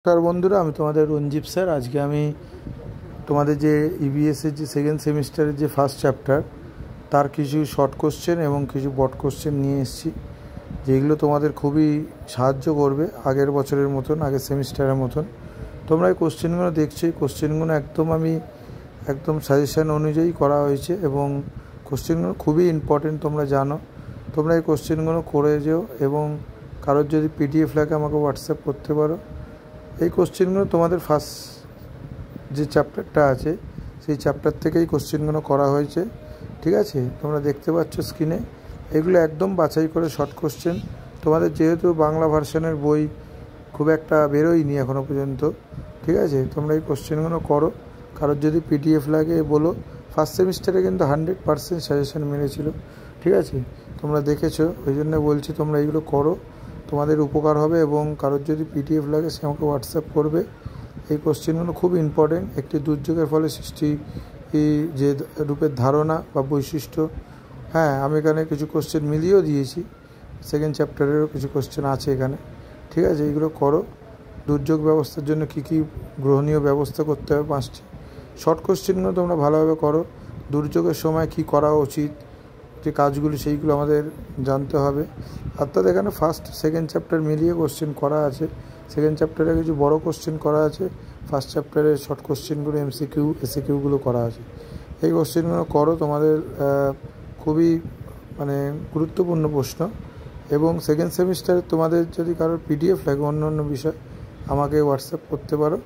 নমস্কার বন্ধুরা, আমি তোমাদের রঞ্জীব স্যার। আজকে আমি তোমাদের যে ইবিএসের যে সেকেন্ড সেমিস্টারের যে ফার্স্ট চ্যাপ্টার তার কিছু শর্ট কোশ্চেন এবং কিছু বড় কোশ্চেন নিয়ে এসেছি, যেগুলো তোমাদের খুবই সাহায্য করবে আগের বছরের মতন, আগের সেমিস্টারের মতন। তোমরা এই কোশ্চেনগুলো দেখছো, এই কোশ্চেনগুলো একদম সাজেশান অনুযায়ী করা হয়েছে এবং কোশ্চেনগুলো খুবই ইম্পর্টেন্ট। তোমরা জানো, তোমরা এই কোশ্চেনগুলো করে যেও এবং কারোর যদি পিডিএফ লাগে আমাকে হোয়াটসঅ্যাপ করতে পারো। এই কোশ্চেনগুলো তোমাদের ফার্স্ট যে চ্যাপ্টারটা আছে সেই চ্যাপ্টার থেকেই কোশ্চেনগুলো করা হয়েছে, ঠিক আছে? তোমরা দেখতে পাচ্ছ স্ক্রিনে, এগুলো একদম বাছাই করে শর্ট কোশ্চেন। তোমাদের যেহেতু বাংলা ভার্সনের বই খুব একটা বেরোয়নি এখনও পর্যন্ত, ঠিক আছে? তোমরা এই কোশ্চেনগুলো করো। কারোর যদি পিডিএফ লাগে বলো। ফার্স্ট সেমিস্টারে কিন্তু 100% সাজেশান মিলেছিল, ঠিক আছে? তোমরা দেখেছো, ওই জন্য বলছি তোমরা এইগুলো করো, তোমাদের উপকার হবে। এবং কারোর যদি পিডিএফ লাগে সে আমাকে হোয়াটসঅ্যাপ করবে। এই কোশ্চেনগুলো খুব ইম্পর্টেন্ট। একটি দুর্যোগের ফলে সৃষ্টি যে রূপের ধারণা বা বৈশিষ্ট্য, হ্যাঁ আমি এখানে কিছু কোশ্চেন মিলিয়েও দিয়েছি, সেকেন্ড চ্যাপ্টারেরও কিছু কোশ্চেন আছে এখানে, ঠিক আছে? এইগুলো করো। দুর্যোগ ব্যবস্থার জন্য কী কী গ্রহণীয় ব্যবস্থা করতে হবে 5টি শর্ট কোশ্চেনগুলো তোমরা ভালোভাবে করো। দুর্যোগের সময় কী করা উচিত, যে কাজগুলি সেইগুলো আমাদের জানতে হবে। অর্থাৎ এখানে ফার্স্ট সেকেন্ড চ্যাপ্টার মিলিয়ে কোশ্চেন করা আছে। সেকেন্ড চ্যাপ্টারে কিছু বড় কোশ্চেন করা আছে, ফার্স্ট চ্যাপ্টারে শর্ট কোশ্চেনগুলো এমসিকিউ এসিকিউগুলো করা আছে। এই কোশ্চেনগুলো করো, তোমাদের খুবই গুরুত্বপূর্ণ প্রশ্ন। এবং সেকেন্ড সেমিস্টারে তোমাদের যদি কারোর পিডিএফ লাগে অন্য অন্য বিষয় আমাকে হোয়াটসঅ্যাপ করতে পারো।